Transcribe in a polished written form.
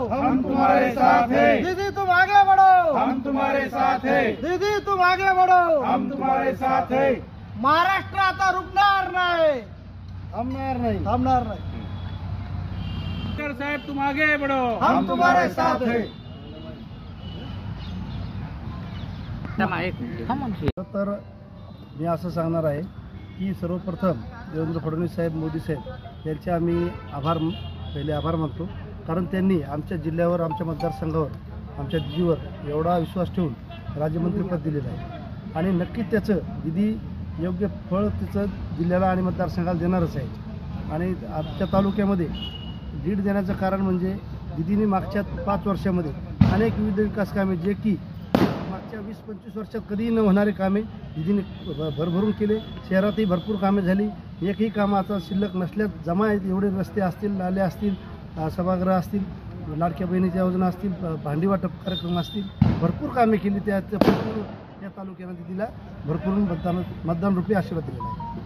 हम तुम्हारे साथ हैं। दीदी तुम आगे बढ़ो, हम तुम्हारे साथ हैं। दीदी तुम आगे बढ़ो, हम तुम्हारे साथ हैं। महाराष्ट्र आता रुकणार नाही, थांबणार नाही। साहेब तुम आगे बढ़ो, हम तुम्हारे साथ हैं। तर मी असं सांगणार आहे की सर्वप्रथम देवेंद्र फडणवीस साहेब, मोदी साहेब यांचे आम्ही पहिले आभार मानतो, कारण त्यांनी आमच्या जिल्ह्यावर, आमच्या मतदारसंघावर, आमच्या दिदीवर एवढा विश्वास ठेवून राज्यमंत्रीपद दिलेलं आहे आणि नक्कीच त्याचं दिदी योग्य फळ तिचं जिल्ह्याला आणि मतदारसंघाला देणारच आहे। आणि आमच्या तालुक्यामध्ये लीड देण्याचं कारण म्हणजे दिदीने मागच्या 5 वर्षामध्ये अनेक विविध विकास कामे, जे की मागच्या 20-25 वर्षात कधीही न होणारे कामे दिदीने भरभरून केले। शहरातही भरपूर कामे झाली, एकही कामं आता शिल्लक नसल्यात जमा आहेत। एवढे रस्ते असतील, नाले असतील, सभागृह असतील, लाडक्या बहिणीच्या योजना असतील, भांडी वाटप कार्यक्रम असतील, भरपूर कामे केली। त्या तालुक्यानं दिदीला भरपूर मतदान रूपी आशीर्वाद दिलेला आहे।